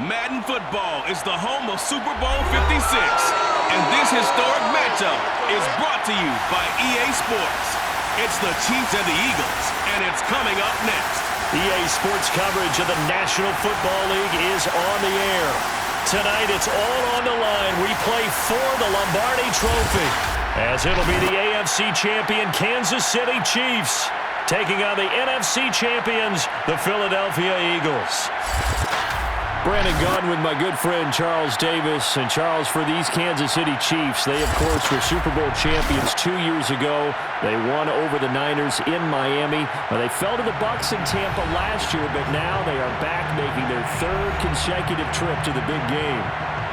Madden Football is the home of Super Bowl 56, and this historic matchup is brought to you by EA Sports. It's the Chiefs and the Eagles, and it's coming up next. EA Sports coverage of the National Football League is on the air. Tonight, it's all on the line. We play for the Lombardi Trophy, as it'll be the AFC champion Kansas City Chiefs taking on the NFC champions, the Philadelphia Eagles. Brandon Gaudin with my good friend Charles Davis. And Charles, for these Kansas City Chiefs, they, of course, were Super Bowl champions 2 years ago. They won over the Niners in Miami. They fell to the Bucs in Tampa last year, but now they are back making their third consecutive trip to the big game.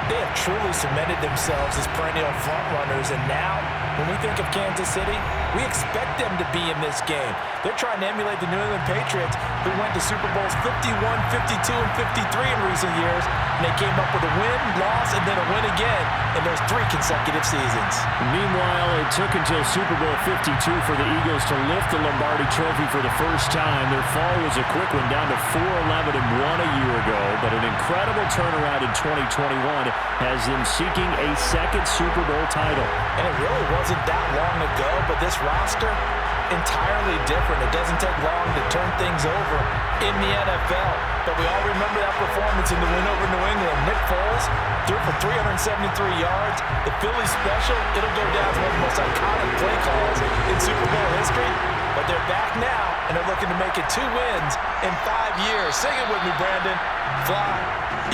They have truly cemented themselves as perennial frontrunners, and now, when we think of Kansas City, we expect them to be in this game. They're trying to emulate the New England Patriots, who went to Super Bowls 51, 52, and 53 in recent years, and they came up with a win, loss, and then a win again in those 3 consecutive seasons. Meanwhile, it took until Super Bowl 52 for the Eagles to lift the Lombardi Trophy for the first time. Their fall was a quick one, down to 4-11-1 a year ago, but an incredible turnaround in 2021 has them seeking a second Super Bowl title. And it really wasn't that long ago, but this roster, entirely different. It doesn't take long to turn things over in the NFL. But we all remember that performance in the win over New England. Nick Foles threw for 373 yards. The Philly special, it'll go down as one of the most iconic play calls in Super Bowl history. But they're back now, and they're looking to make it 2 wins in 5 years. Sing it with me, Brandon. Fly,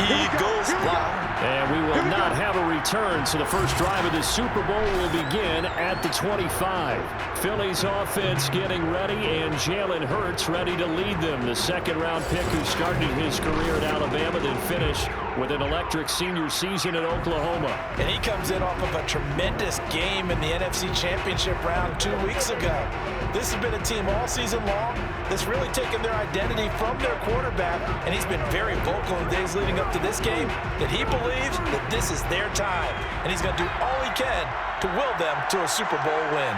Eagles, fly. And we will not have a return, so the first drive of the Super Bowl will begin at the 25. Philly's offense getting ready, and Jalen Hurts ready to lead them. The second-round pick who started his career at Alabama, then finished with an electric senior season at Oklahoma. And he comes in off of a tremendous game in the NFC Championship round 2 weeks ago. This has been a team all season long that's really taken their identity from their quarterback, and he's been very vocal in the days leading up to this game that he believes that this is their time, and he's going to do all he can to will them to a Super Bowl win.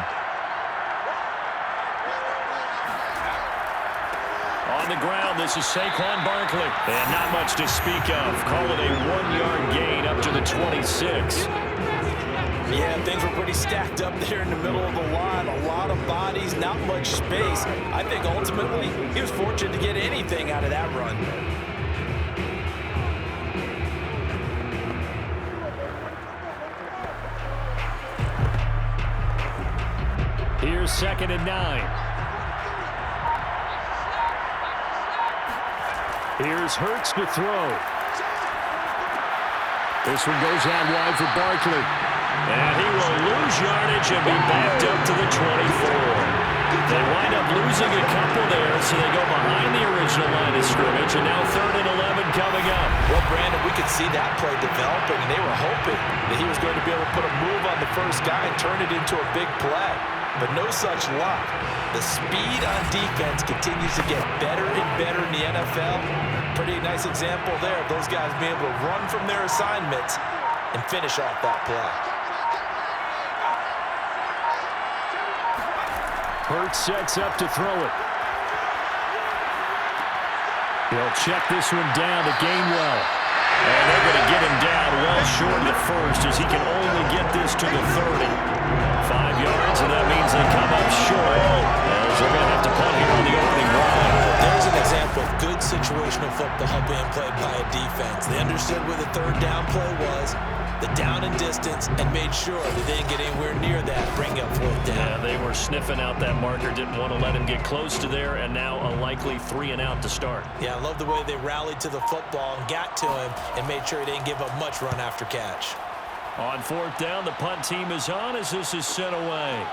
On the ground, this is Saquon Barkley. And not much to speak of. Call it a 1-yard gain up to the 26. Yeah, things were pretty stacked up there in the middle of the line. A lot of bodies, not much space. I think ultimately he was fortunate to get anything out of that run. Here's 2nd and 9. Here's Hurts to throw. This one goes out wide for Barkley. And he will lose yardage and be backed up to the 24. They wind up losing a couple there, so they go behind the original line of scrimmage, and now 3rd and 11 coming up. Well, Brandon, we could see that play developing, and they were hoping that he was going to be able to put a move on the first guy and turn it into a big play. But no such luck. The speed on defense continues to get better and better in the NFL. Pretty nice example there of those guys being able to run from their assignments and finish off that play. Hurts sets up to throw it. He'll check this one down to Gainwell. And they're going to get him down well short of the first, as he can only get this to the 30. 5 yards, and that means they come up short, as they're going to have to punt here on the opening drive. There's an example of good situational football being played by a defense. They understood where the 3rd down play was, the down and distance, and made sure that they didn't get anywhere near that, bring up 4th down. Yeah, they were sniffing out that marker, didn't want to let him get close to there, and now a likely 3 and out to start. Yeah, I love the way they rallied to the football and got to him and made sure he didn't give up much run after catch. On 4th down, the punt team is on as this is sent away.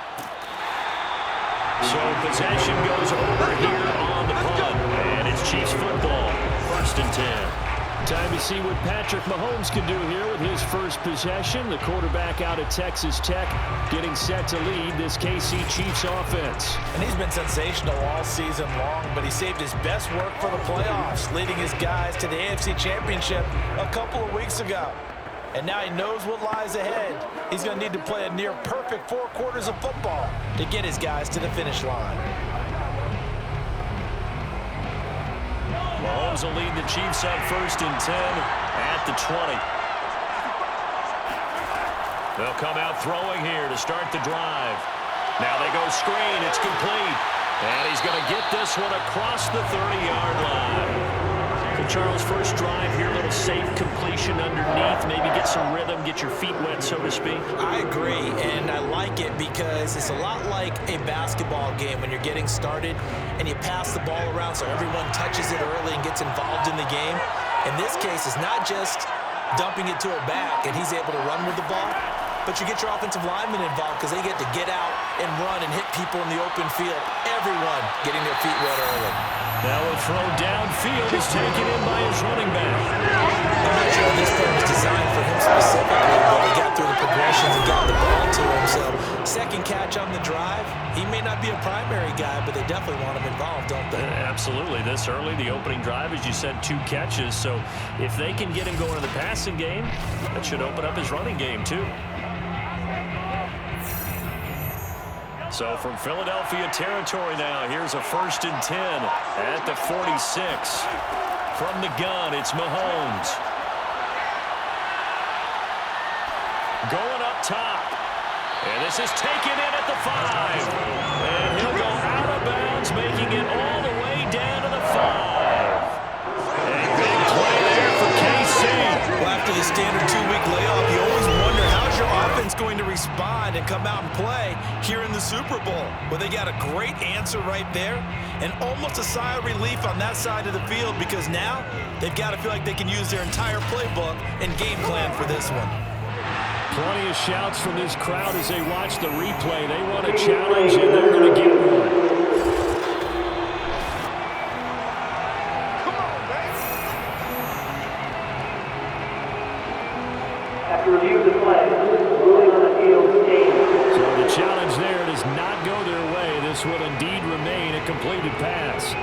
So possession goes over here on the punt, and it's Chiefs football, 1st and 10. Time to see what Patrick Mahomes can do here with his first possession. The quarterback out of Texas Tech getting set to lead this KC Chiefs offense. And he's been sensational all season long, but he saved his best work for the playoffs, leading his guys to the AFC Championship a couple of weeks ago. And now he knows what lies ahead. He's going to need to play a near-perfect 4 quarters of football to get his guys to the finish line. Mahomes will lead the Chiefs on 1st and 10 at the 20. They'll come out throwing here to start the drive. Now they go screen. It's complete. And he's going to get this one across the 30-yard line. So Charles, first drive here, a little safe completion underneath. Maybe get some rhythm, get your feet wet, so to speak. I agree, and I like it because it's a lot like a basketball game when you're getting started and you pass the ball around so everyone touches it early and gets involved in the game. In this case, it's not just dumping it to a back and he's able to run with the ball, but you get your offensive linemen involved because they get to get out and run and hit people in the open field. Everyone getting their feet wet early. Now a throw downfield is taken in by his running back. I'm not sure this play was designed for him specifically, but he got through the progressions and got the ball to him. So second catch on the drive. He may not be a primary guy, but they definitely want him involved, don't they? Absolutely. This early, the opening drive, as you said, 2 catches. So if they can get him going in the passing game, that should open up his running game too. So from Philadelphia territory now, here's a 1st and 10 at the 46. From the gun, it's Mahomes. Going up top. And this is taken in at the 5. And he'll go out of bounds, making it all the way down to the 5. A big play there for KC. Well, after the standard 2-week layoff, you always wonder how's your offense going to respond and come out and play here in the Super Bowl. Well, they got a great answer right there and almost a sigh of relief on that side of the field because now they've got to feel like they can use their entire playbook and game plan for this one. Plenty of shouts from this crowd as they watch the replay. They want a challenge, and they're going to get one. After review of the play, ruling on the field stands. So the challenge there does not go their way. This will indeed remain a completed pass.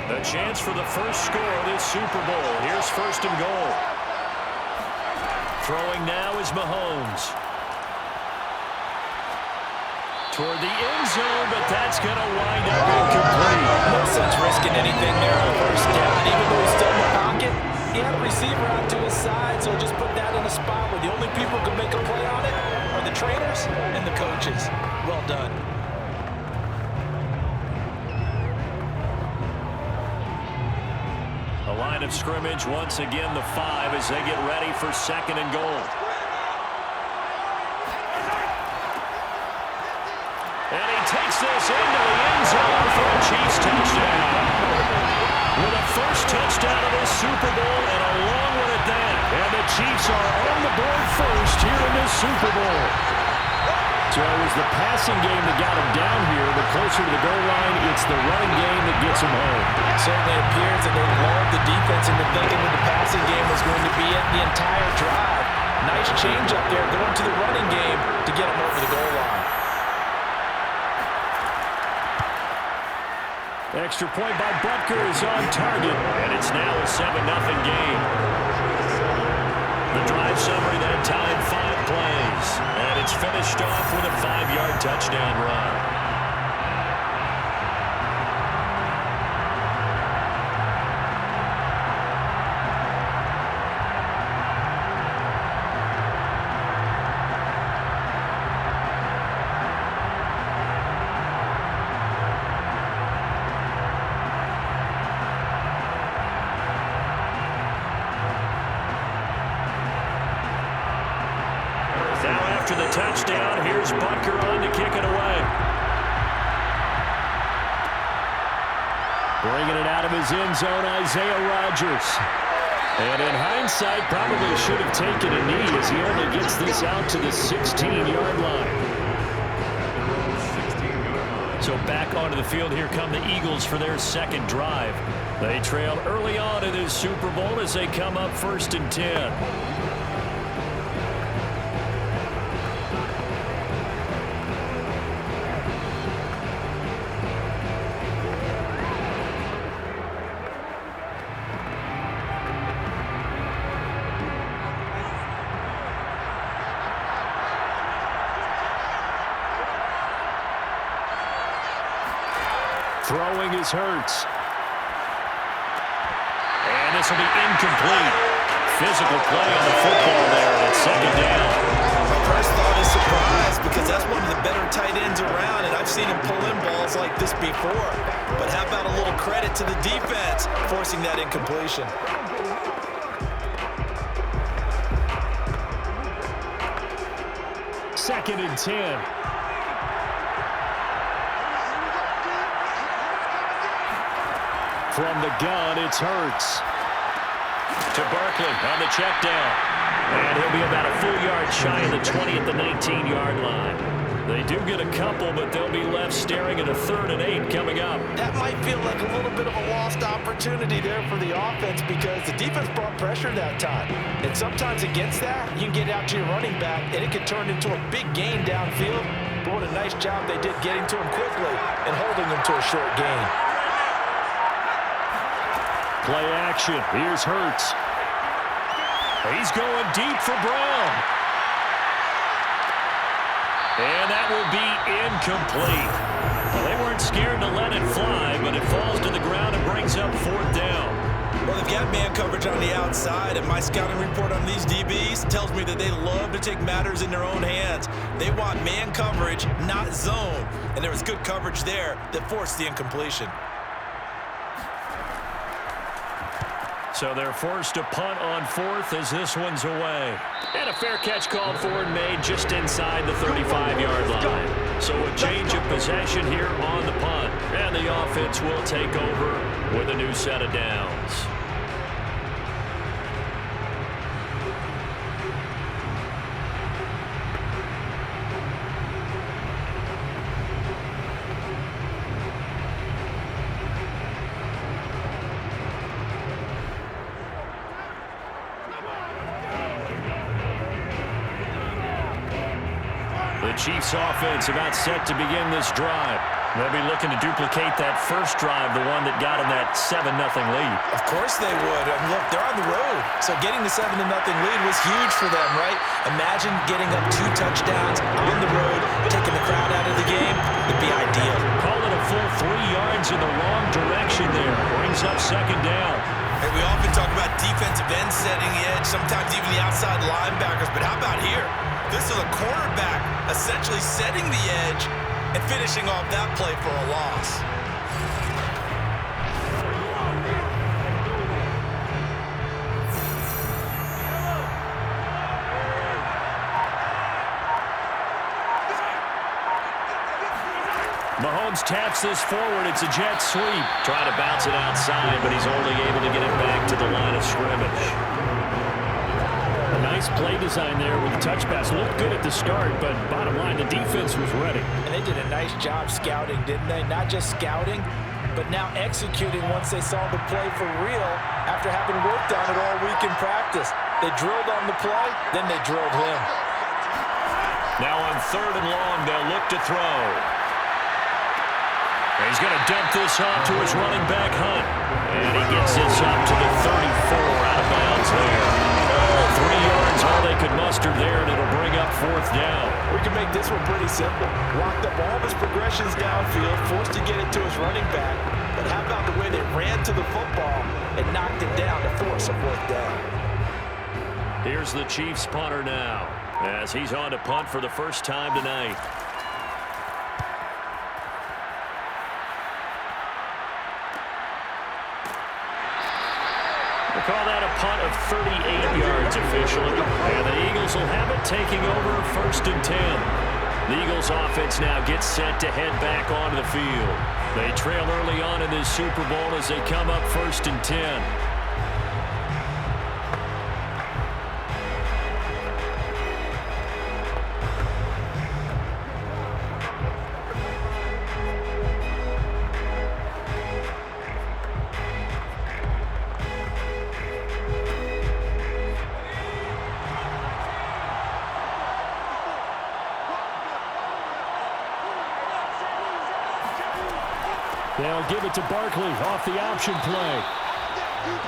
A chance for the first score of this Super Bowl. Here's 1st and goal. Throwing now is Mahomes. Toward the end zone, but that's going to wind up incomplete. No sense risking anything there on 1st down. Even though he's still in the pocket, he had a receiver out to his side, so just put that in a spot where the only people who can make a play on it are the trainers and the coaches. Well done. A line of scrimmage, once again the 5 as they get ready for 2nd and goal. And he takes this into the end zone for a Chiefs touchdown. With a first touchdown of this Super Bowl and a long one at that. And the Chiefs are on the board first here in this Super Bowl. So it was the passing game that got him down here, but closer to the goal line, it's the running game that gets him home. It certainly appears that they lulled the defense into thinking that the passing game was going to be it the entire drive. Nice change up there going to the running game to get him over the goal line. Extra point by Butker is on target, and it's now a 7-0 game. The drive summary that time, 5 plays, and it's finished off with a 5-yard touchdown run. Now after the touchdown, here's Butker on to kick it away. Bringing it out of his end zone, Isaiah Rodgers. And in hindsight, probably should have taken a knee as he only gets this out to the 16-yard line. So back onto the field, here come the Eagles for their 2nd drive. They trailed early on in this Super Bowl as they come up 1st and 10. Throwing is Hurts. And this will be incomplete. Physical play on the football there, and it's second down. My first thought is surprise because that's one of the better tight ends around, and I've seen him pull in balls like this before. But how about a little credit to the defense forcing that incompletion? Second and 10. From the gun, it's Hurts. To Barkley on the check down. And he'll be about a full yard shy of the 20 at the 19-yard line. They do get a couple, but they'll be left staring at a 3rd and 8 coming up. That might feel like a little bit of a lost opportunity there for the offense because the defense brought pressure that time. And sometimes against that, you can get out to your running back, and it can turn into a big gain downfield. But what a nice job they did getting to him quickly and holding him to a short gain. Play action. Here's Hurts. He's going deep for Brown. And that will be incomplete. Well, they weren't scared to let it fly, but it falls to the ground and brings up 4th down. Well, they've got man coverage on the outside, and my scouting report on these DBs tells me that they love to take matters in their own hands. They want man coverage, not zone. And there was good coverage there that forced the incompletion. So they're forced to punt on 4th as this one's away. And a fair catch called for and made just inside the 35-yard line. So a change of possession here on the punt. And the offense will take over with a new set of downs. The Chiefs offense about set to begin this drive. They'll be looking to duplicate that first drive, the one that got them that 7-0 lead. Of course they would. And look, they're on the road. So getting the 7-0 lead was huge for them, right? Imagine getting up 2 touchdowns on the road, taking the crowd out of the game. It'd be ideal. Call it a full 3 yards in the wrong direction there. Brings up second down. And we often talk about defensive ends setting the edge, sometimes even the outside linebackers. But how about here? This is a cornerback essentially setting the edge and finishing off that play for a loss. Mahomes taps this forward. It's a jet sweep. Trying to bounce it outside, but he's only able to get it back to the line of scrimmage. A nice play design there with the touch pass. Looked good at the start, but bottom line, the defense was ready. And they did a nice job scouting, didn't they? Not just scouting, but now executing once they saw the play for real after having worked on it all week in practice. They drilled on the play, then they drilled him. Now on 3rd and long, they'll look to throw. He's going to dump this off to his running back, Hunt. And he gets this up to the 34 out of bounds there. 3 yards, all they could muster there, and it'll bring up 4th down. We can make this one pretty simple. Locked up all of his progressions downfield, forced to get it to his running back. But how about the way they ran to the football and knocked it down to force a 4th down? Here's the Chiefs punter now, as he's on to punt for the first time tonight. We'll call that a punt of 38 yards officially. And the Eagles will have it taking over 1st and 10. The Eagles offense now gets set to head back onto the field. They trail early on in this Super Bowl as they come up 1st and 10. They'll give it to Barkley off the option play.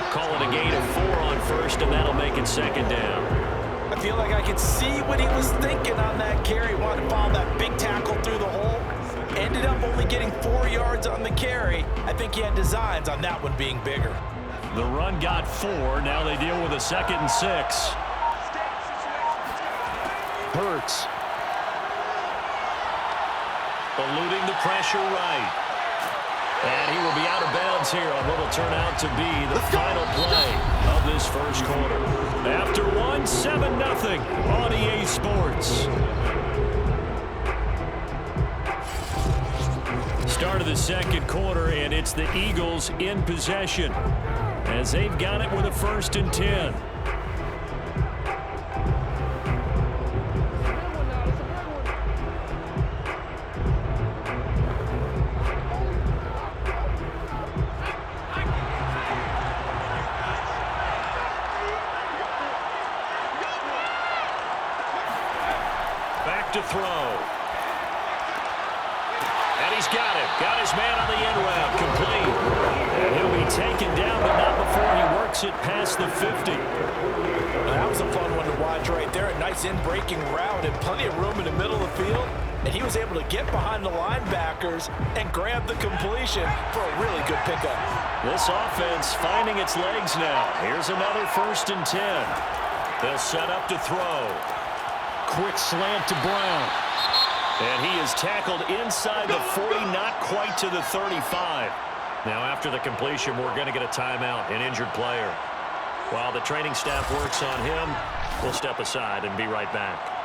Call it a gain of 4 on 1st, and that'll make it 2nd down. I feel like I could see what he was thinking on that carry. Wanted to follow that big tackle through the hole. Ended up only getting 4 yards on the carry. I think he had designs on that one being bigger. The run got 4. Now they deal with a 2nd and 6. Hurts. Eluding the pressure right. And he will be out of bounds here on what will turn out to be the final play of this first quarter. After one, 7-0 on EA Sports. Start of the second quarter, and it's the Eagles in possession as they've got it with a 1st and 10. Back to throw. And he's got him. Got his man on the end route. Complete. And he'll be taken down, but not before he works it past the 50. Well, that was a fun one to watch right there. A nice in-breaking route and plenty of room in the middle of the field. And he was able to get behind the linebackers and grab the completion for a really good pickup. This offense finding its legs now. Here's another 1st and 10. They'll set up to throw. Quick slant to Brown. And he is tackled inside the 40, not quite to the 35. Now after the completion, we're going to get a timeout, an injured player. While the training staff works on him, we'll step aside and be right back.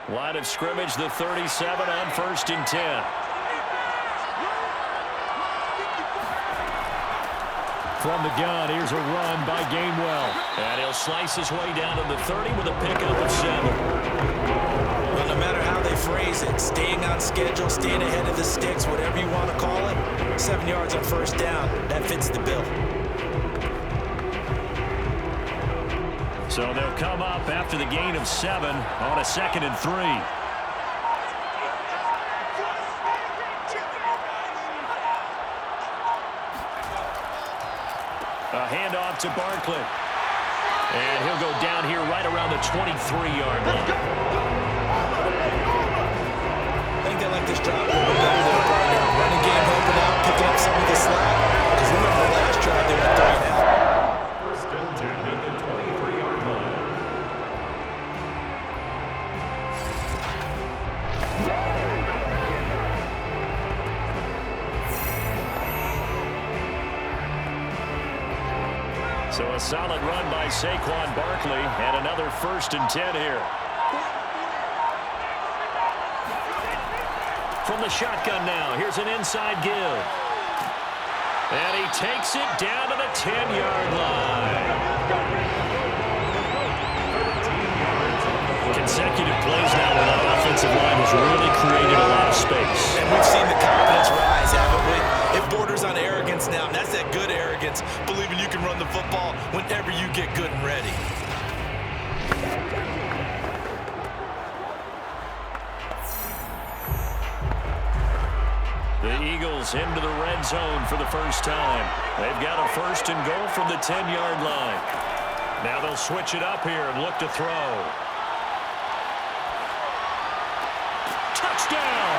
Line of scrimmage, the 37 on 1st and 10. From the gun, here's a run by Gainwell. And he'll slice his way down to the 30 with a pickup of 7. Well, no matter how they phrase it, staying on schedule, staying ahead of the sticks, whatever you want to call it, 7 yards on 1st down, that fits the bill. So they'll come up after the gain of 7 on a 2nd and 3. A handoff to Barkley. And he'll go down here right around the 23-yard line. I think they like this drive a little bit better than a partner. Running game helping out, picking up some of the slack. Because remember the last drive they went 3 and out. So a solid run by Saquon Barkley and another 1st and 10 here. From the shotgun now, here's an inside give. And he takes it down to the 10-yard line. Consecutive plays now where that offensive line has really created a lot of space. And we've seen the confidence rise, haven't we? It borders on arrogance now, and that's that good arrogance, believing you can run the football whenever you get good and ready. The Eagles into the red zone for the first time. They've got a 1st and goal from the 10-yard line. Now they'll switch it up here and look to throw. Touchdown!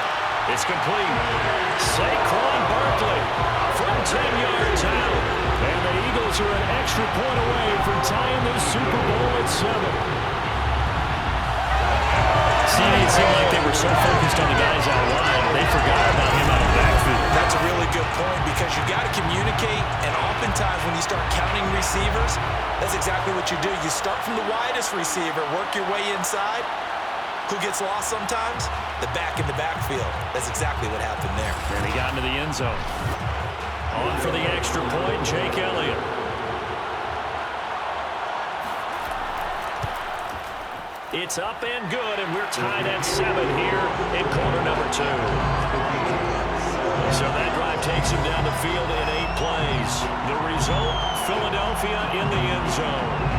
It's complete. Saquon Barkley from 10 yards out. And the Eagles are an extra point away from tying the Super Bowl at 7. See, it seemed like they were so focused on the guys out wide, they forgot about him out of the backfield. That's a really good point because you got to communicate, and oftentimes when you start counting receivers, that's exactly what you do. You start from the widest receiver, work your way inside. Who gets lost sometimes? The back in the backfield. That's exactly what happened there. And he got into the end zone. On for the extra point, Jake Elliott. It's up and good, and we're tied at 7 here in quarter number 2. So that drive takes him down the field in 8 plays. The result, Philadelphia in the end zone.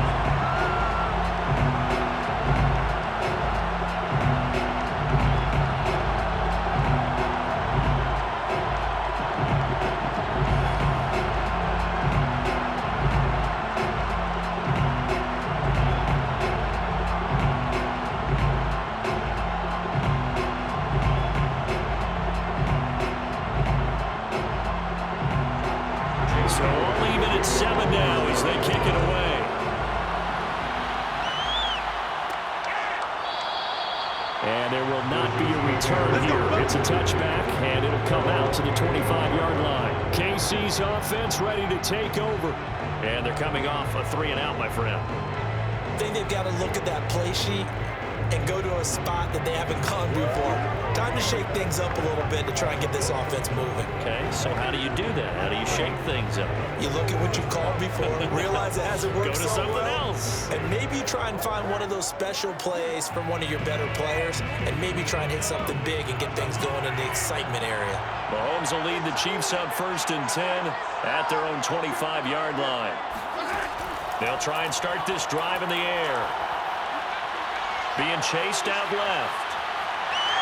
So we'll leave it at 7 now as they kick it away. And there will not be a return here. It's a touchback, and it'll come out to the 25-yard line. KC's offense ready to take over. And they're coming off a 3-and-out, my friend. I think they've got to look at that play sheet and go to a spot that they haven't gone before. Time to shake things up a little bit to try and get this offense moving. Okay, so how do you do that? How do you shake things up? You look at what you've called before, realize it hasn't worked Go to so something well, else. and maybe try and find one of those special plays from one of your better players, and maybe try and hit something big and get things going in the excitement area. Mahomes will lead the Chiefs on 1st and 10 at their own 25-yard line. They'll try and start this drive in the air. Being chased out left.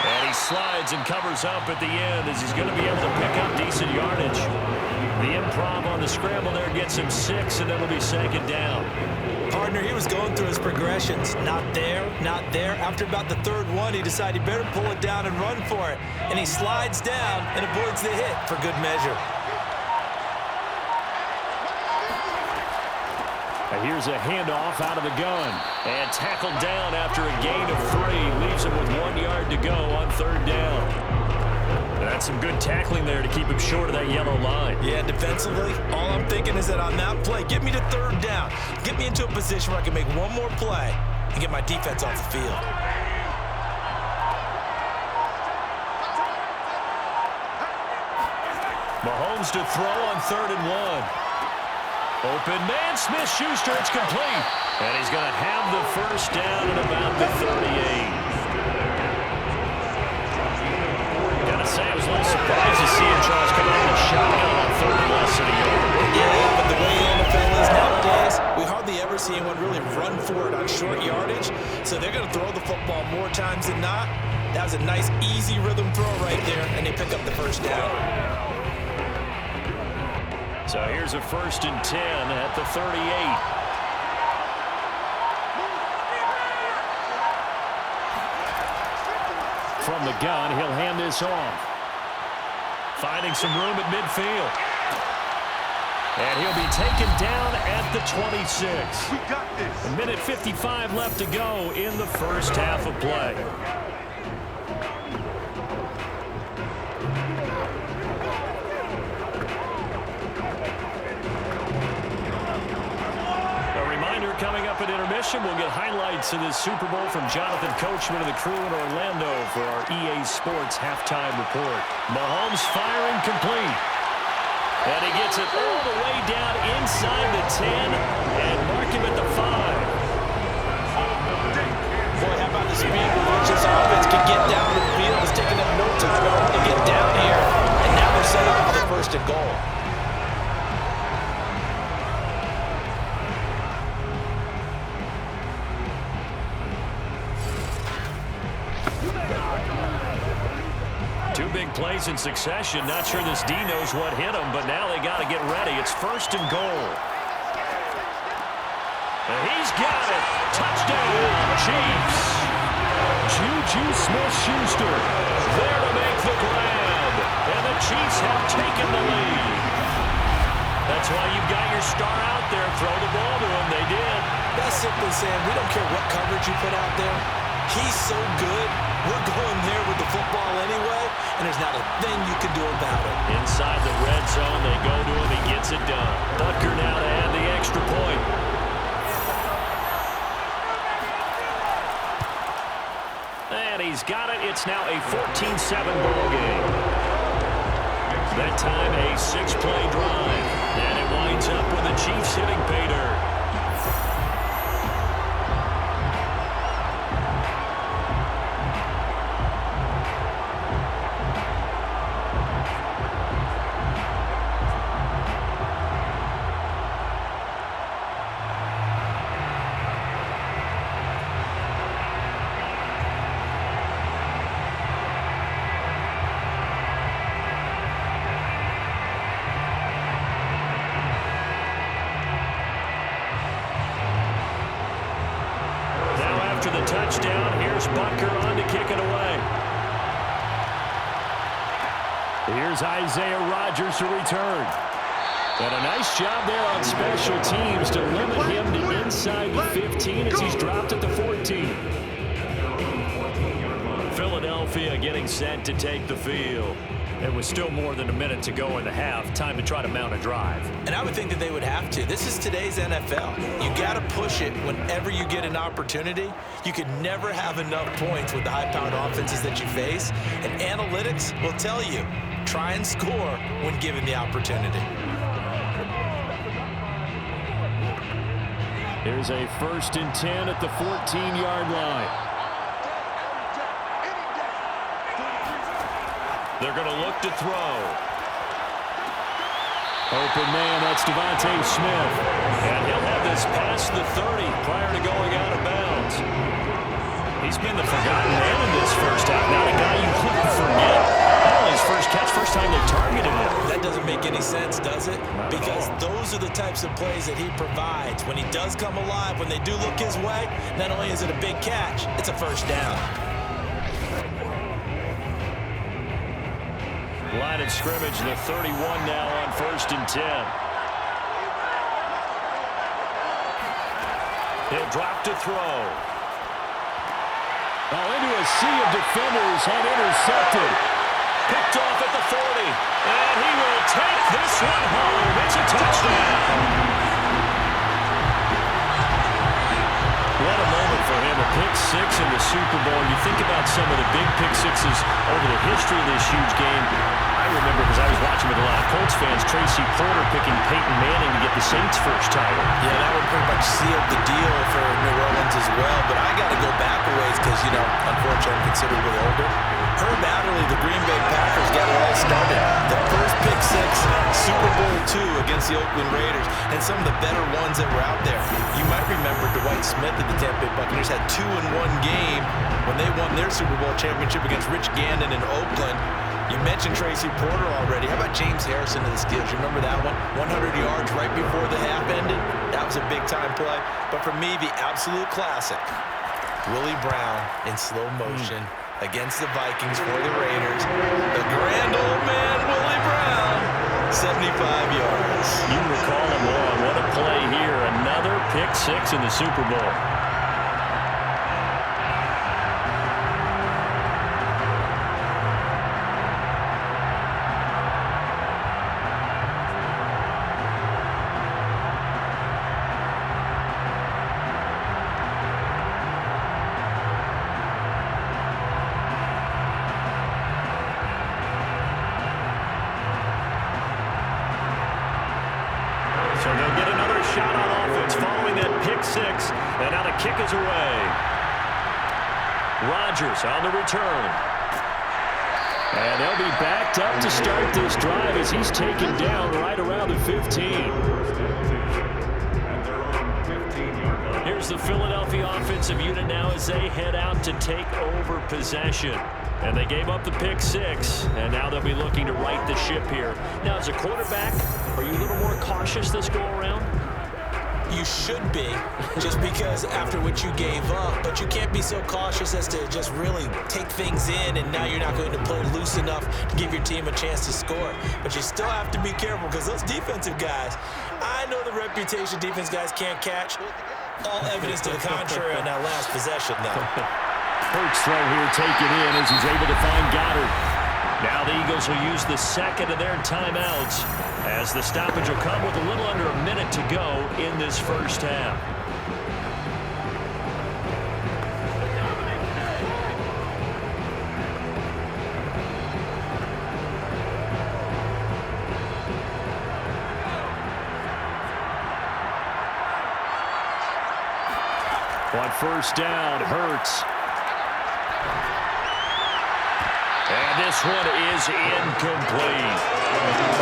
And he slides and covers up at the end as he's going to be able to pick up decent yardage. The improv on the scramble there gets him 6, and it'll be 2nd down. Partner, he was going through his progressions. Not there, not there. After about the 3rd one, he decided he better pull it down and run for it. And he slides down and avoids the hit for good measure. And here's a handoff out of the gun. And tackled down after a gain of 3. Leaves him with 1 yard to go on 3rd down. And that's some good tackling there to keep him short of that yellow line. Yeah, defensively, all I'm thinking is that on that play, get me to 3rd down. Get me into a position where I can make one more play and get my defense off the field. Mahomes to throw on 3rd and 1. Open man, Smith-Schuster, it's complete. And he's going to have the 1st down at about the 38. Gotta say, I was a little surprised to see him, Charles, come out with a shotgun on 3rd and less than a yard. Yeah, but the way the NFL is nowadays, we hardly ever see anyone really run for it on short yardage. So they're going to throw the football more times than not. That was a nice, easy rhythm throw right there, and they pick up the 1st down. So here's a 1st and 10 at the 38. From the gun, he'll hand this off. Finding some room at midfield. And he'll be taken down at the 26. We got this. A minute 55 left to go in the first half of play. Coming up at intermission, we'll get highlights of this Super Bowl from Jonathan Coachman and the crew in Orlando for our EA Sports halftime report. Mahomes firing complete. And he gets it all the way down inside the 10 and mark him at the 5. Boy, how about the speed with which this offense can get down the field? It's taking them no time to get down here. And now they're set up for the 1st and goal. Two big plays in succession. Not sure this D knows what hit him, but now they got to get ready. It's 1st and goal. And he's got it. Touchdown, Chiefs. Juju Smith-Schuster there to make the grab. And the Chiefs have taken the lead. That's why you've got your star out there. Throw the ball to him. They did. That's simply saying we don't care what coverage you put out there. He's so good. We're going there with the football anyway, and there's not a thing you can do about it. Inside the red zone, they go to him. He gets it done. Butker now to add the extra point. And he's got it. It's now a 14-7 ball game. That time a 6-play drive. And it winds up with the Chiefs hitting pay dirt. touchdown. Here's Bucker on to kick it away. Here's Isaiah Rodgers to return. And a nice job there on special teams to limit him to inside the 15 as he's dropped at the 14. Philadelphia getting set to take the field. It was still more than a minute to go in the half. Time to try to mount a drive. And I would think that they would have to. This is today's NFL. You got to push it whenever you get an opportunity. You could never have enough points with the high-powered offenses that you face. And analytics will tell you, try and score when given the opportunity. Here's a 1st and 10 at the 14-yard line. They're going to look to throw. Open man, that's Devontae Smith. And he'll have this past the 30 prior to going out of bounds. He's been the forgotten man in this first half. Not a guy you couldn't forget. Not only his first catch, first time they targeted him. That doesn't make any sense, does it? Because those are the types of plays that he provides. When he does come alive, when they do look his way, not only is it a big catch, it's a first down. Line of scrimmage, the 31 now on 1st and 10. He'll drop to throw. Into a sea of defenders and intercepted. Picked off at the 40. And he will take this one home. It's a touchdown. What a moment for him, a pick six in the Super Bowl. You think about some of the big pick sixes over the history of this huge game. I remember, because I was watching with a lot of Colts fans, Tracy Porter picking Peyton Manning to get the Saints' first title. Yeah, that one pretty much sealed the deal for New Orleans as well. But I got to go back a ways because, unfortunately, I'm considerably older. Herb Adderley, the Green Bay Packers, got it all started. The first pick six, Super Bowl II against the Oakland Raiders, and some of the better ones that were out there. You might remember Dwight Smith at the Tampa Bay Buccaneers had 2-in-1 game when they won their Super Bowl championship against Rich Gannon in Oakland. You mentioned Tracy Porter already. How about James Harrison to the Steelers? You remember that one? 100 yards right before the half ended? That was a big-time play. But for me, the absolute classic, Willie Brown in slow motion against the Vikings for the Raiders. The grand old man, Willie Brown, 75 yards. You recall him on. What a play here. Another pick six in the Super Bowl. So they'll get another shot on offense following that pick six. And now the kick is away. Rodgers on the return. And they'll be backed up to start this drive as he's taken down right around the 15. Here's the Philadelphia offensive unit now as they head out to take over possession. And they gave up the pick six, and now they'll be looking to right the ship here. Now, as a quarterback, are you a little more cautious this go-around? You should be, just because after what you gave up, but you can't be so cautious as to just really take things in, and now you're not going to play loose enough to give your team a chance to score. But you still have to be careful, because those defensive guys, I know the reputation defense guys can't catch. All evidence to the contrary on that last possession, though. Hurts throw here taken in as he's able to find Goddard. Now the Eagles will use the second of their timeouts as the stoppage will come with a little under a minute to go in this first half. On first down, Hurts. And this one is incomplete.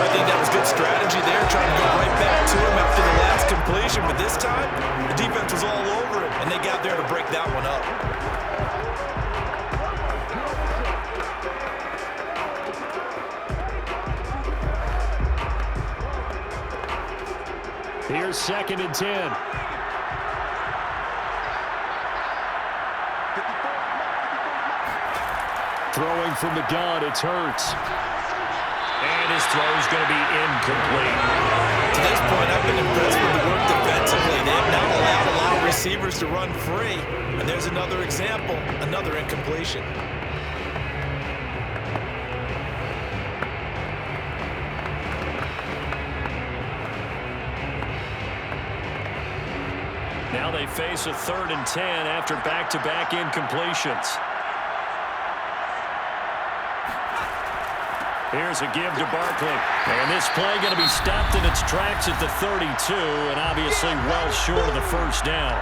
I think that was good strategy there, trying to go right back to him after the last completion. But this time, the defense was all over him, and they got there to break that one up. Here's 2nd and 10. Throwing from the gun, it's Hurts. And his throw's going to be incomplete. To this point, I've been impressed with the work defensively. They have not allowed a lot of receivers to run free. And there's another example, another incompletion. Now they face a 3rd and 10 after back-to-back incompletions. Here's a give to Barkley. And this play going to be stopped in its tracks at the 32, and obviously well short of the first down.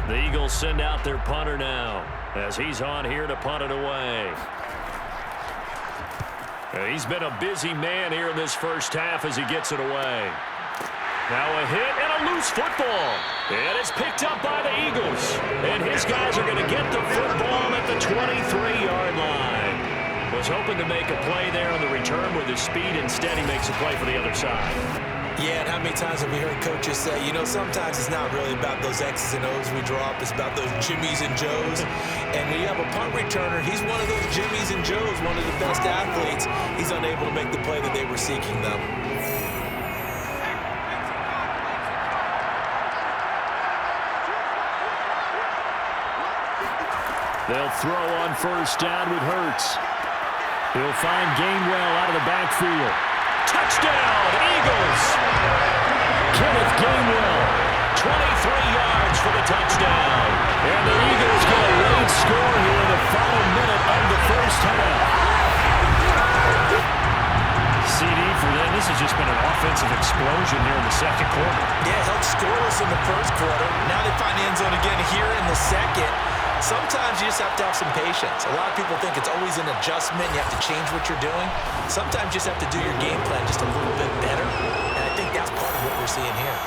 The Eagles send out their punter now as he's on here to punt it away. He's been a busy man here in this first half as he gets it away. Now a hit and a loose football. And it's picked up by the Eagles. And his guys are going to get the football at the 23-yard line. Was hoping to make a play there on the return with his speed. Instead, he makes a play for the other side. Yeah, and how many times have we heard coaches say, you know, sometimes it's not really about those X's and O's we draw up. It's about those Jimmies and Joes. And when you have a punt returner, he's one of those Jimmies and Joes, one of the best athletes. He's unable to make the play that they were seeking, though. They'll throw on first down with Hurts. He'll find Gainwell out of the backfield. Touchdown, Eagles! Kenneth Gainwell, 23 yards for the touchdown. And the Eagles get a late score here in the final minute of the first half. CD for them, this has just been an offensive explosion here in the second quarter. Yeah, held scoreless in the first quarter. Now they find the end zone again here in the second. Sometimes you just have to have some patience. A lot of people think it's always an adjustment. You have to change what you're doing. Sometimes you just have to do your game plan just a little bit better. And I think that's part of what we're seeing here.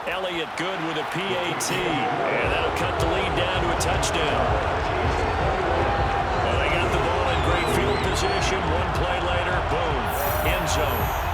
Elliott good with a PAT. And that'll cut the lead down to a touchdown. Well, they got the ball in great field position. One play later, boom, end zone.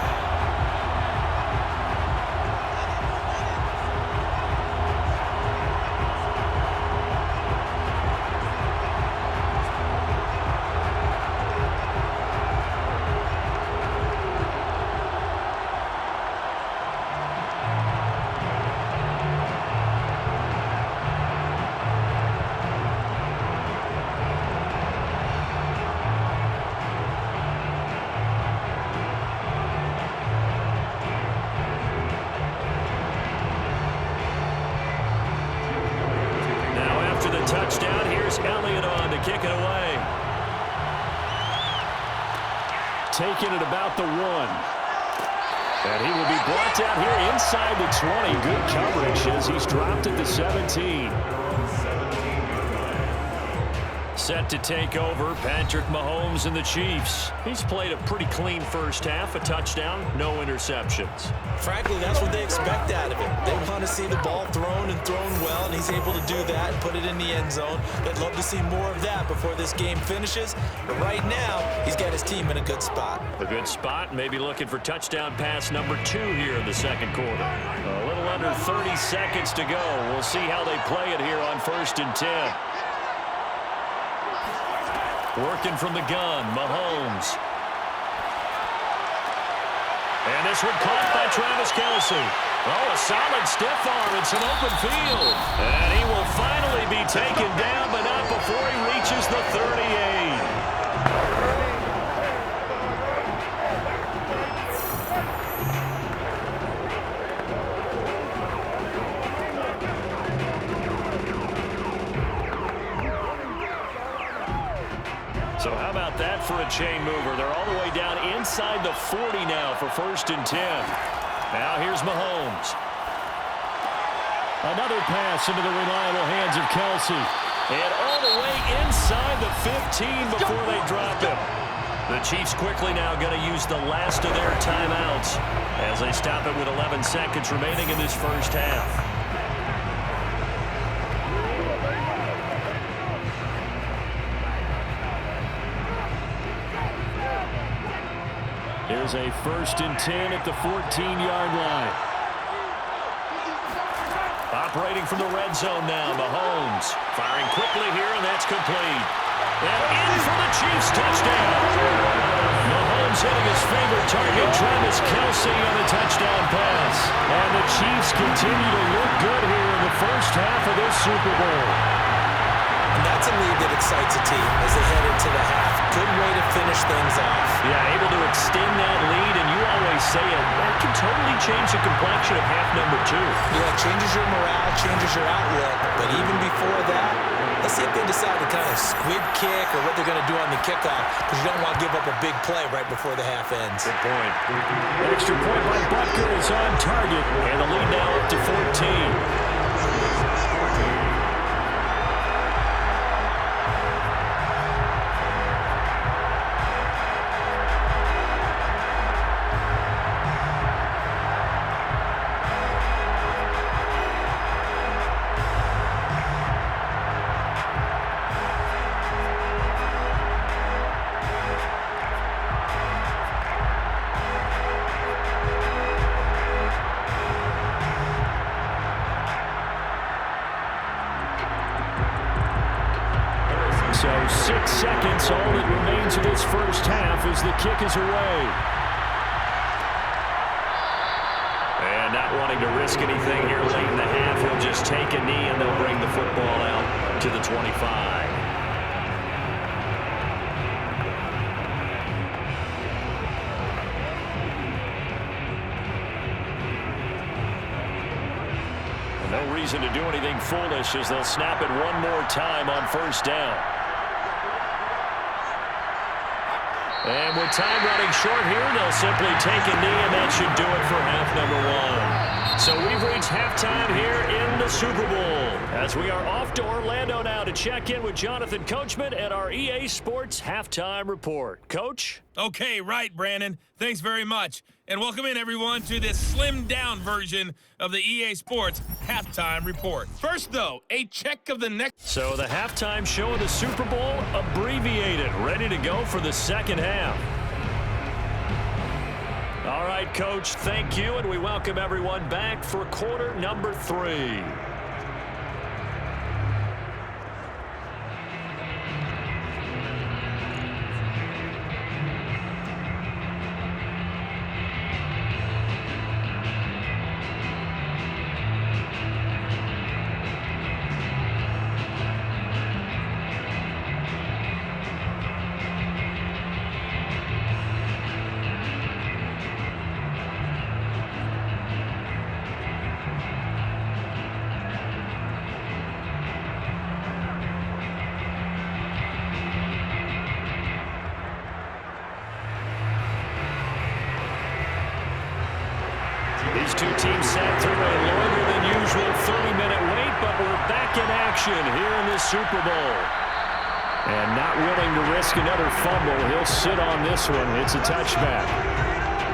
Touchdown. Here's Elliott on to kick it away. Taking it about the 1. And he will be brought down here inside the 20. Good coverage as he's dropped at the 17. Set to take over, Patrick Mahomes and the Chiefs. He's played a pretty clean first half, a touchdown, no interceptions. Frankly, that's what they expect out of him. They want to see the ball thrown and thrown well, and he's able to do that and put it in the end zone. They'd love to see more of that before this game finishes. But right now, he's got his team in a good spot. A good spot, maybe looking for touchdown pass number 2 here in the second quarter. A little under 30 seconds to go. We'll see how they play it here on 1st and 10. Working from the gun, Mahomes. And this one caught by Travis Kelce. Oh, a solid stiff arm and some open field. And he will finally be taken down, but not before he reaches the 38. So how about that for a chain mover? They're all the way down inside the 40 now for 1st and 10. Now here's Mahomes. Another pass into the reliable hands of Kelce. And all the way inside the 15 before they drop him. The Chiefs quickly now going to use the last of their timeouts as they stop it with 11 seconds remaining in this first half. Here's a 1st and 10 at the 14-yard line. Operating from the red zone now, Mahomes. Firing quickly here, and that's complete. And in for the Chiefs touchdown. Mahomes hitting his favorite target, Travis Kelce, on the touchdown pass. And the Chiefs continue to look good here in the first half of this Super Bowl. And that's a lead that excites a team as they head into the half. Good way to finish things off. Yeah, able to extend that lead, and you always say it, that can totally change the complexion of half number 2. Yeah, it changes your morale, changes your outlook. But even before that, let's see if they decide to kind of squib kick or what they're going to do on the kickoff, because you don't want to give up a big play right before the half ends. Good point. Extra point by Butker is on target, and the lead now up to 14. So 6 seconds, all that remains of this first half as the kick is away. And not wanting to risk anything here late in the half, he'll just take a knee and they'll bring the football out to the 25. No reason to do anything foolish as they'll snap it one more time on 1st down. And with time running short here, they'll simply take a knee, and that should do it for half number 1. So we've reached halftime here in the Super Bowl as we are off to Orlando now to check in with Jonathan Coachman at our EA Sports Halftime Report. Coach? Okay, right, Brandon. Thanks very much. And welcome in, everyone, to this slimmed-down version of the EA Sports Halftime Report. First, though, a check of the next. So the halftime show of the Super Bowl abbreviated, ready to go for the second half. All right, Coach, thank you, and we welcome everyone back for quarter number 3. These two teams sat through a longer than usual 30-minute wait, but we're back in action here in this Super Bowl. And not willing to risk another fumble, he'll sit on this one. It's a touchback.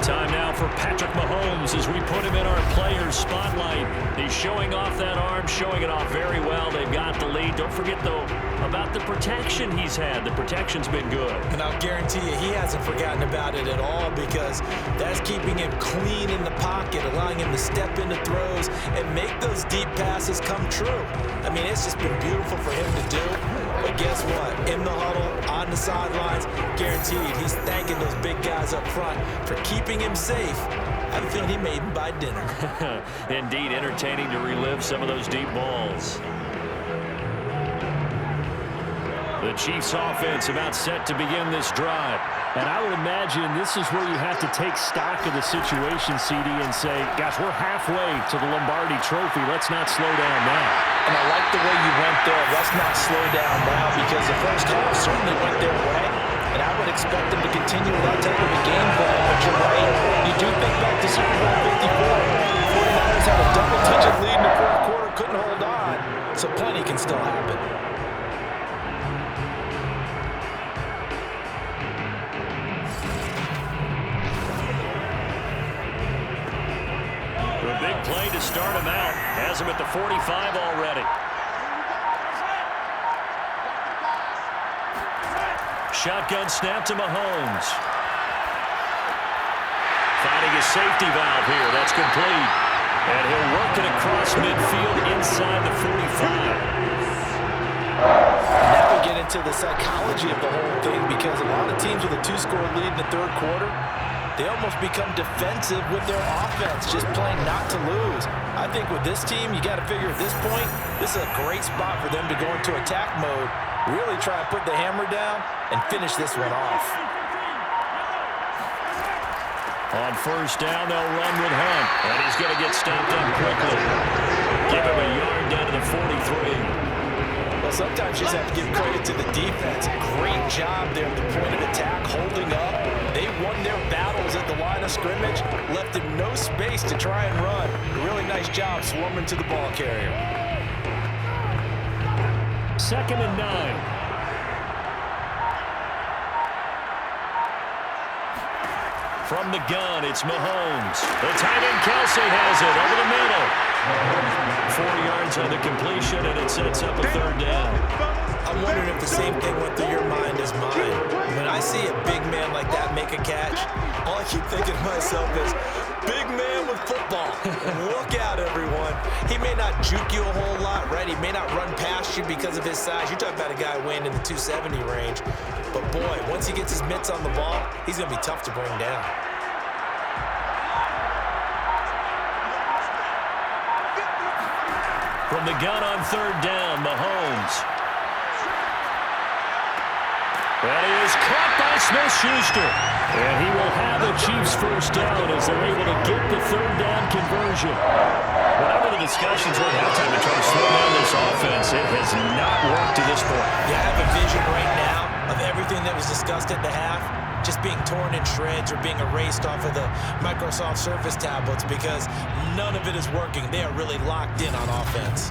Time now for Patrick Mahomes as we put him in our players' spotlight. He's showing off that arm, showing it off very well. They've got the lead. Don't forget, though, about the protection he's had. The protection's been good. And I'll guarantee you he hasn't forgotten about it at all, because that's keeping him clean in the pocket, allowing him to step into throws and make those deep passes come true. I mean, it's just been beautiful for him to do. But guess what? In the huddle, on the sidelines, guaranteed he's thanking those big guys up front for keeping him safe. I have a feeling he made him buy dinner. Indeed, entertaining to relive some of those deep balls. The Chiefs offense about set to begin this drive. And I would imagine this is where you have to take stock of the situation, CD, and say, gosh, we're halfway to the Lombardi Trophy. Let's not slow down now. And I like the way you went there. Let's not slow down now, because the first half certainly went their way. And I would expect them to continue with that type of a game plan. But you're right. You do think back to Super Bowl 54. 49ers had a double-digit lead in the fourth quarter, couldn't hold on. So plenty can still happen. A big play to start him out. Has him at the 45 already. Shotgun snap to Mahomes. Finding a safety valve here. That's complete. And he'll work it across midfield inside the 45. Now we get into the psychology of the whole thing, because a lot of teams with a 2-score lead in the third quarter, they almost become defensive with their offense, just playing not to lose. I think with this team, you got to figure at this point, this is a great spot for them to go into attack mode, really try and put the hammer down and finish this one off. On first down, they'll run with Hunt, and he's going to get stopped up quickly. Give him a yard down to the 43. Well, sometimes you just have to give credit to the defense. Great job there at the point of attack, holding up. They won their battles at the line of scrimmage, left them no space to try and run. A really nice job swarming to the ball carrier. 2nd and 9. From the gun, it's Mahomes. The tight end Kelce has it over the middle. 4 yards on the completion, and it sets up a 3rd down. I'm wondering if the same thing went through your mind as mine. When I see a big man like that make a catch, all I keep thinking to myself is, big man with football. Look out, everyone. He may not juke you a whole lot, right? He may not run past you because of his size. You're talking about a guy weighing in the 270 range. But, boy, once he gets his mitts on the ball, he's going to be tough to bring down. From the gun on 3rd down, Mahomes. That is caught by Smith-Schuster. And he will have the Chiefs' first down as they're able to get the 3rd down conversion. Whatever the discussions were at halftime to try to slow down this offense, it has not worked to this point. You have a vision right now of everything that was discussed at the half just being torn in shreds or being erased off of the Microsoft Surface tablets, because none of it is working. They are really locked in on offense.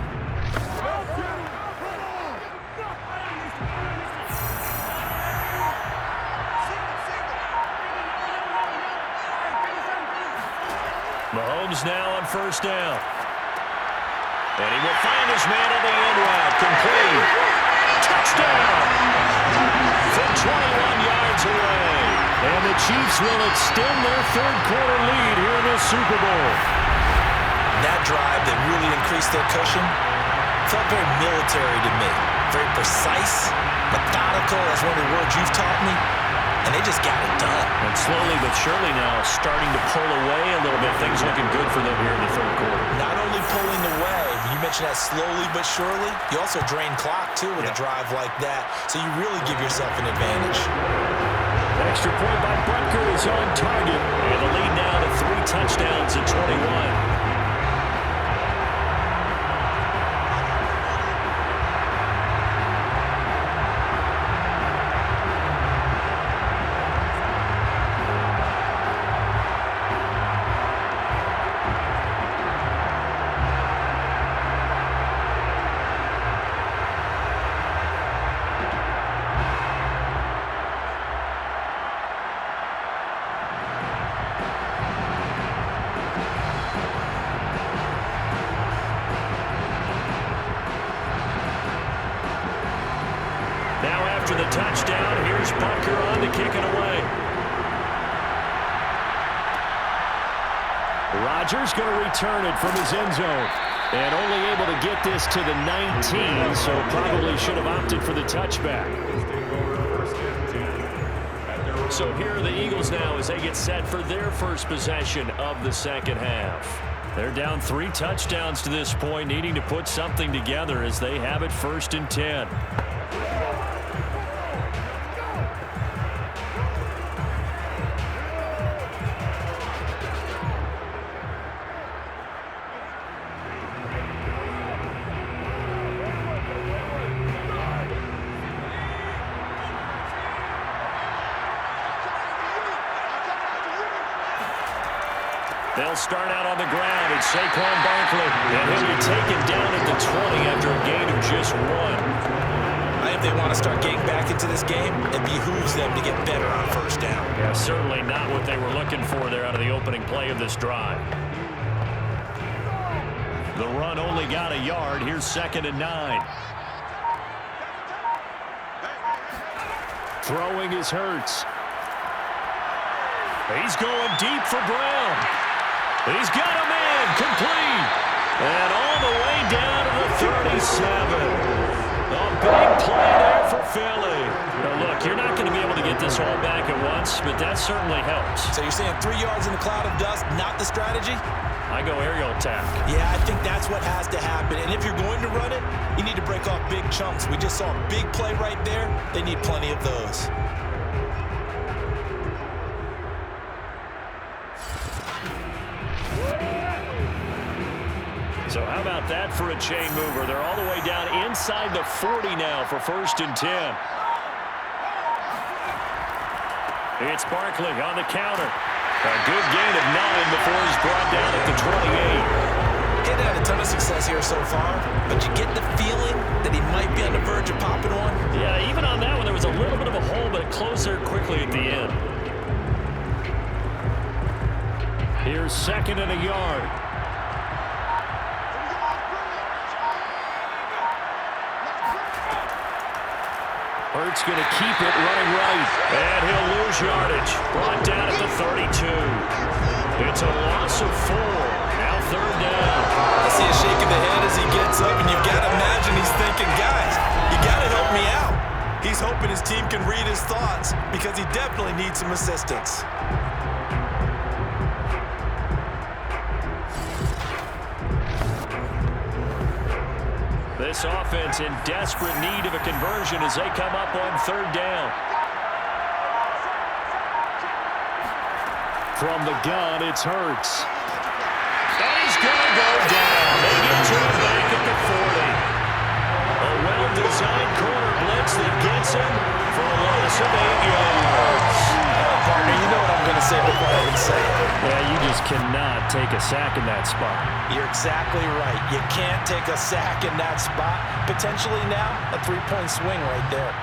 Mahomes now on first down. And he will find his man on the end route. Complete. Touchdown! From 21 yards away. And the Chiefs will extend their 3rd quarter lead here in the Super Bowl. That drive that really increased their cushion felt very military to me. Very precise, methodical, that's one of the words you've taught me. And they just got it done. And slowly but surely now starting to pull away a little bit. Things looking good for them here in the 3rd quarter. Not only pulling away, you mentioned that slowly but surely, you also drain clock too with a drive like that. So you really give yourself an advantage. Extra point by Butker is on target. And the lead now to 3 touchdowns at 21. After the touchdown, here's Butker on to kick it away. Rodgers going to return it from his end zone. And only able to get this to the 19, so probably should have opted for the touchback. So here are the Eagles now as they get set for their first possession of the 2nd half. They're down 3 touchdowns to this point, needing to put something together as they have it 1st and 10. They'll start out on the ground. It's Saquon Barkley. And he'll be taken down at the 20 after a gain of just 1. If they want to start getting back into this game, it behooves them to get better on first down. Yeah, certainly not what they were looking for there out of the opening play of this drive. The run only got a yard. Here's 2nd and 9. Throwing is Hurts. He's going deep for Brown. He's got a man complete. And all the way down to the 37. A big play there for Philly. Now look, you're not going to be able to get this all back at once, but that certainly helps. So you're saying 3 yards in a cloud of dust, not the strategy? I go aerial attack. Yeah, I think that's what has to happen. And if you're going to run it, you need to break off big chunks. We just saw a big play right there. They need plenty of those. So how about that for a chain mover? They're all the way down inside the 40 now for 1st and 10. It's Barkley on the counter. A good gain of 9 before he's brought down at the 28. He had a ton of success here so far, but you get the feeling that he might be on the verge of popping one. Yeah, even on that one, there was a little bit of a hole, but it closed there quickly at the end. Here's 2nd and a yard. Hurts going to keep it running right. And he'll lose yardage. Brought down at the 32. It's a loss of 4. Now 3rd down. I see a shake of the head as he gets up, and you've got to imagine he's thinking, guys, you got to help me out. He's hoping his team can read his thoughts because he definitely needs some assistance. This offense in desperate need of a conversion as they come up on 3rd down. From the gun, it's Hurts. And he's going to go down. They get to him back at the 40. A well-designed corner blitz that gets him for a loss of 8 yards. Partner, you know what I'm going to say before I even say it. Yeah, you just cannot take a sack in that spot. You're exactly right. You can't take a sack in that spot. Potentially now, a 3-point swing right there.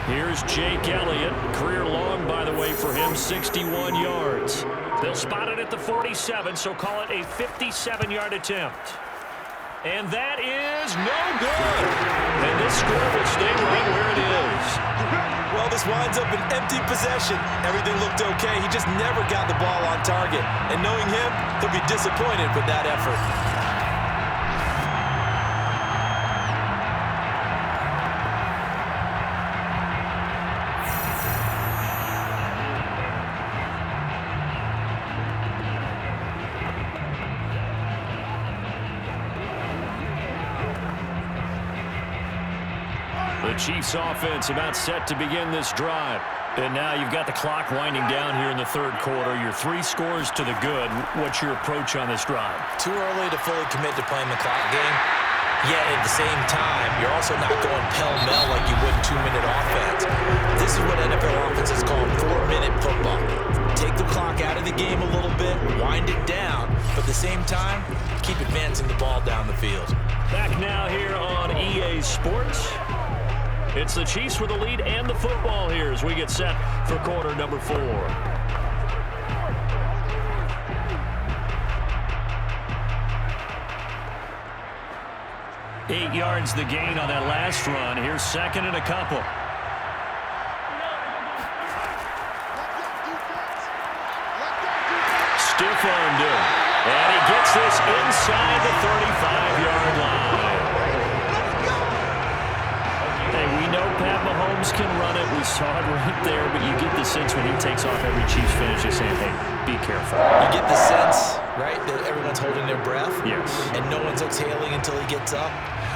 Here's Jake Elliott. Career long, by the way, for him, 61 yards. They'll spot it at the 47, so call it a 57-yard attempt. And that is no good. And this score will stay right where it is. Well, this winds up an empty possession. Everything looked okay. He just never got the ball on target. And knowing him, he'll be disappointed with that effort. The Chiefs offense about set to begin this drive. And now you've got the clock winding down here in the 3rd quarter. Your 3 scores to the good. What's your approach on this drive? Too early to fully commit to playing the clock game. Yet at the same time, you're also not going pell-mell like you would 2-minute offense. This is what NFL offenses call 4-minute football. Take the clock out of the game a little bit, wind it down, but at the same time, keep advancing the ball down the field. Back now here on EA Sports. It's the Chiefs with the lead and the football here as we get set for quarter number 4. 8 yards the gain on that last run. Here's 2nd and a couple. Stiff armed him. And he gets this inside the 35-yard line. Hey, we know Pat Mahomes can run it. We saw it right there, but you get the sense when he takes off every Chiefs finish, just saying, hey, be careful. You get the sense, right, that everyone's holding their breath? Yes. And no one's exhaling until he gets up?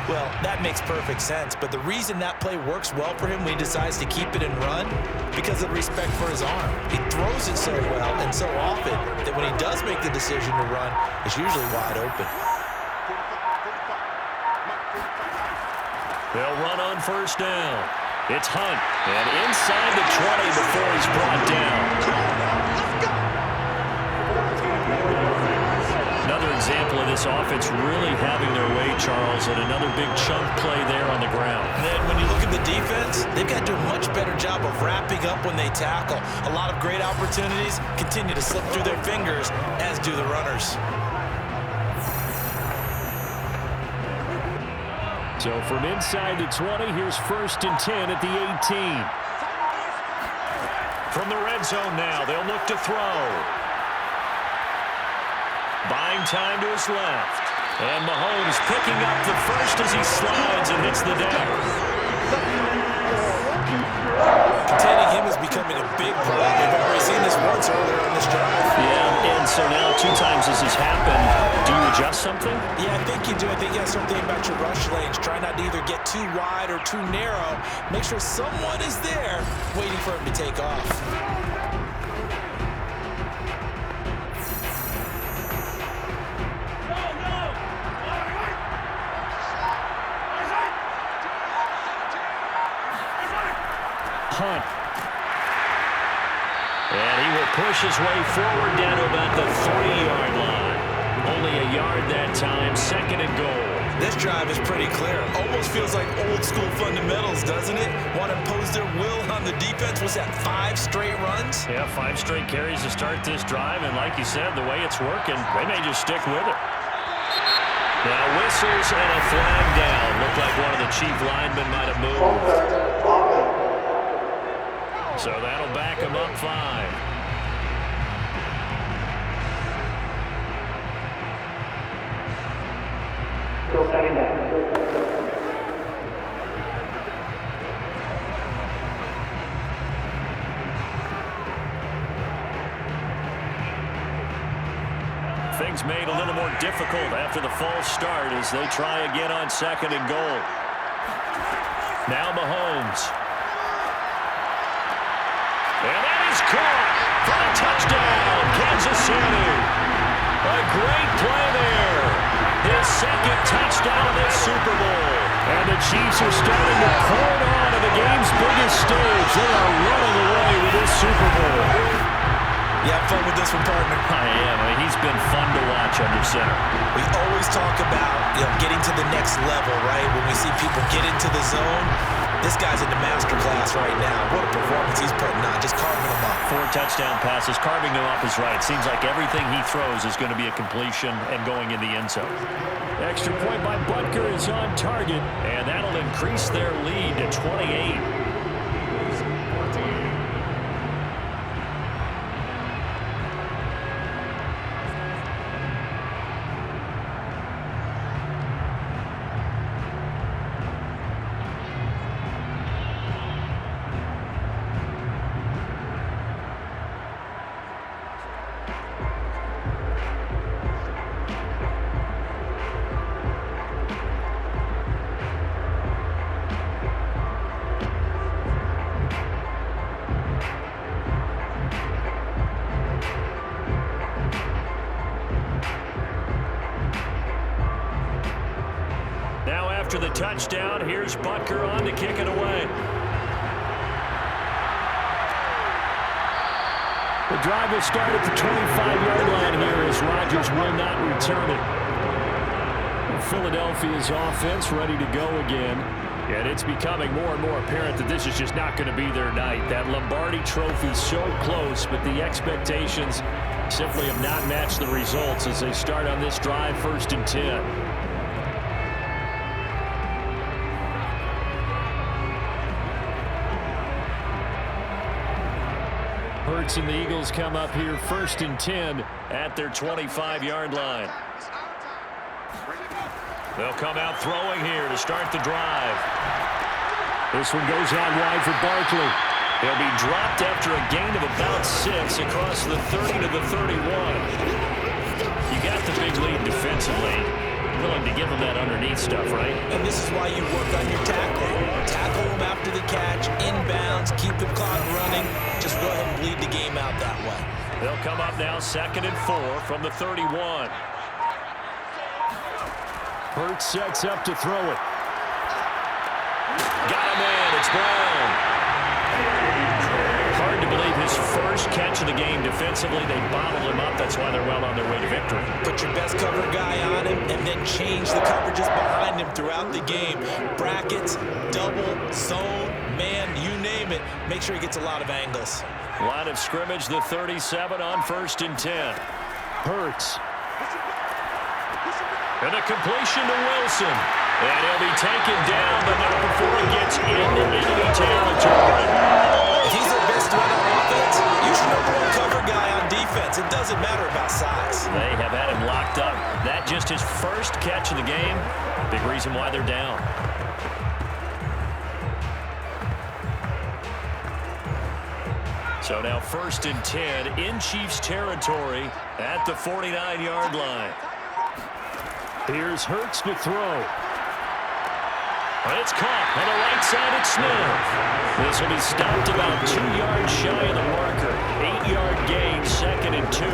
Well, that makes perfect sense. But the reason that play works well for him when he decides to keep it and run, because of respect for his arm. He throws it so well and so often that when he does make the decision to run, it's usually wide open. They'll run on 1st down. It's Hunt. And inside the 20 before he's brought down. Another example of this offense really having their way, Charles, and another big chunk play there on the ground. And then when you look at the defense, they've got to do a much better job of wrapping up when they tackle. A lot of great opportunities continue to slip through their fingers, as do the runners. So from inside the 20, here's 1st and 10 at the 18. From the red zone now, they'll look to throw. Buying time to his left. And Mahomes picking up the first as he slides and hits the deck. Containing him is becoming a big problem. We've already seen this once earlier in this drive. Yeah, and so now 2 times this has happened. Do you adjust something? Yeah, I think you do. I think you have something about your rush lanes. Try not to either get too wide or too narrow. Make sure someone is there waiting for him to take off. Hunt. And he will push his way forward down to about the 3-yard line. Only a yard that time, 2nd and goal. This drive is pretty clear. Almost feels like old school fundamentals, doesn't it? Want to impose their will on the defense. Was that 5 straight runs? Yeah, 5 straight carries to start this drive. And like you said, the way it's working, they may just stick with it. Now whistles and a flag down. Looked like one of the chief linemen might have moved. So that'll back him up 5. Still 2nd down. Things made a little more difficult after the false start as they try again on 2nd and goal. Now Mahomes. And that is caught for a touchdown, Kansas City. A great play there. His 2nd touchdown of this Super Bowl. And the Chiefs are starting to pour it on to the game's biggest stage. They are running away with this Super Bowl. You have fun with this one, partner? I am. I mean, he's been fun to watch under center. We always talk about, getting to the next level, right? When we see people get into the zone, this guy's in the master class right now. What a performance he's putting on, just carving them up. 4 touchdown passes, carving them up is right. Seems like everything he throws is going to be a completion and going in the end zone. Extra point by Butker is on target, and that'll increase their lead to 28. After the touchdown, here's Butker on to kick it away. The drive will start at the 25-yard line here as Rodgers will not return it. Philadelphia's offense ready to go again. And it's becoming more and more apparent that this is just not going to be their night. That Lombardi Trophy so close, but the expectations simply have not matched the results as they start on this drive, 1st and 10. Hurts and the Eagles come up here 1st and 10 at their 25-yard line. They'll come out throwing here to start the drive. This one goes out wide for Barkley. He'll be dropped after a gain of about 6 across the 30 to the 31. You got the big lead defensively. Willing to give him that underneath stuff, right? And this is why you work on your tackling. Tackle him after the catch, inbounds, keep the clock running. Just go ahead and bleed the game out that way. They'll come up now 2nd and 4 from the 31. Hurts sets up to throw it. Got him in. It's Brown. Hard to believe his first catch of the game defensively. They bottled him up. That's why they're well on their way to victory. Put your best cover guy on him and then change the coverages behind him throughout the game. Brackets, double, zone, man, you name it. Make sure he gets a lot of angles. Line of scrimmage, the 37 on 1st and 10. Hurts. And a completion to Wilson. And he'll be taken down, but not before he gets into enemy territory. If he's their best threat on offense, use your number one cover guy on defense. It doesn't matter about size. They have had him locked up. That just his first catch of the game. Big reason why they're down. So now 1st and 10 in Chiefs territory at the 49-yard line. Here's Hurts to throw. It's caught on the right side at Smith. This will be stopped about 2 yards shy of the marker. 8-yard gain, 2nd and 2.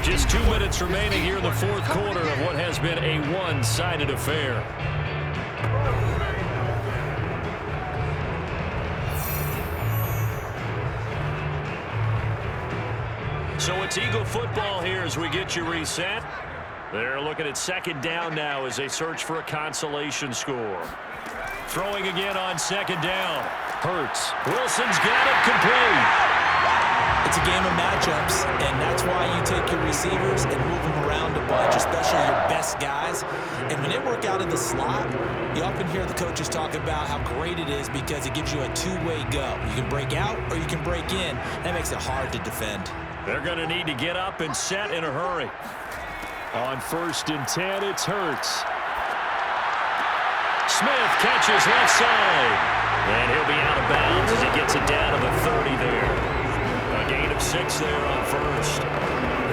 Just 2 minutes remaining here in the 4th quarter of what has been a one-sided affair. So it's Eagle football here as we get you reset. They're looking at 2nd down now as they search for a consolation score. Throwing again on 2nd down. Hurts. Wilson's got it complete. It's a game of matchups, and that's why you take your receivers and move them around a bunch, especially your best guys. And when they work out in the slot, you often hear the coaches talk about how great it is because it gives you a two-way go. You can break out or you can break in. That makes it hard to defend. They're going to need to get up and set in a hurry. On 1st and 10, it's Hurts. Smith catches left side. And he'll be out of bounds as he gets it down to the 30 there. A gain of 6 there on 1st.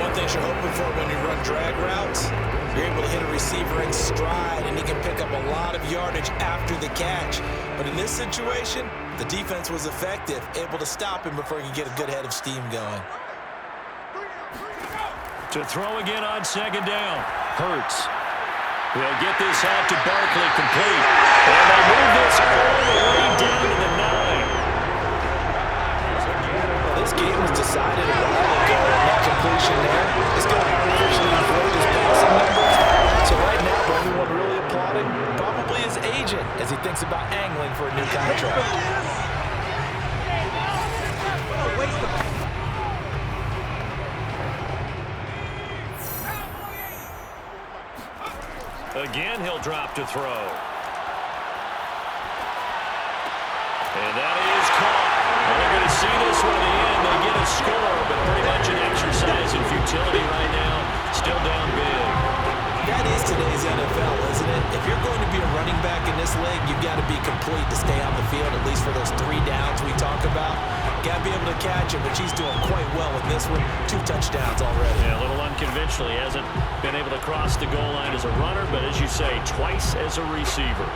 One thing you're hoping for when you run drag routes, you're able to hit a receiver in stride, and he can pick up a lot of yardage after the catch. But in this situation, the defense was effective, able to stop him before he could get a good head of steam going. To throw again on 2nd down. Hurts. They'll get this out to Barkley complete. And they move this all the way down to the 9. This game was decided a while ago, and that completion there is going to artificially inflate his passing numbers. So right now, the only one really applauding probably his agent as he thinks about angling for a new contract. Again, he'll drop to throw. And that is caught. Well, they're going to see this one at the end. They get a score, but pretty much an exercise in futility right now. Still down big. That is today's NFL, isn't it? If you're going to be a running back in this league, you've got to be complete to stay on the field, at least for those 3 downs we talk about. Got to be able to catch him, which he's doing quite well with this one. 2 touchdowns already. Yeah, a little unconventional. He hasn't been able to cross the goal line as a runner, but as you say, twice as a receiver.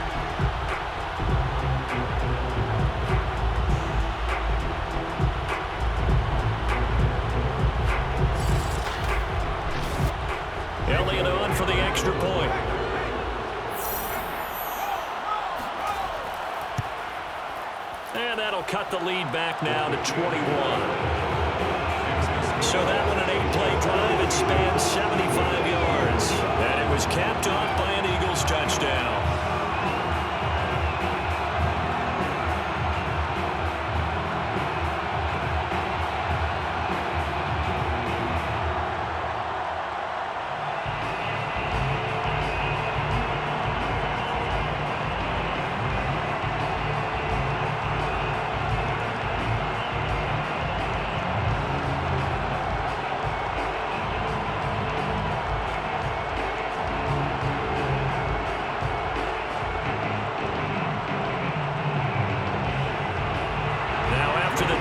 Elliott on for the extra point. And that'll cut the lead back now to 21. So that one an 8-play drive. It spans 75 yards. And it was capped off by an Eagles touchdown.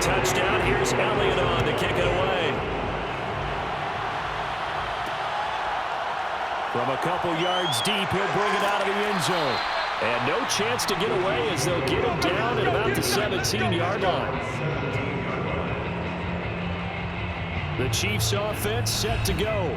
Touchdown. Here's Elliott on to kick it away. From a couple yards deep, he'll bring it out of the end zone. And no chance to get away as they'll get him down at about the 17-yard line. The Chiefs offense set to go.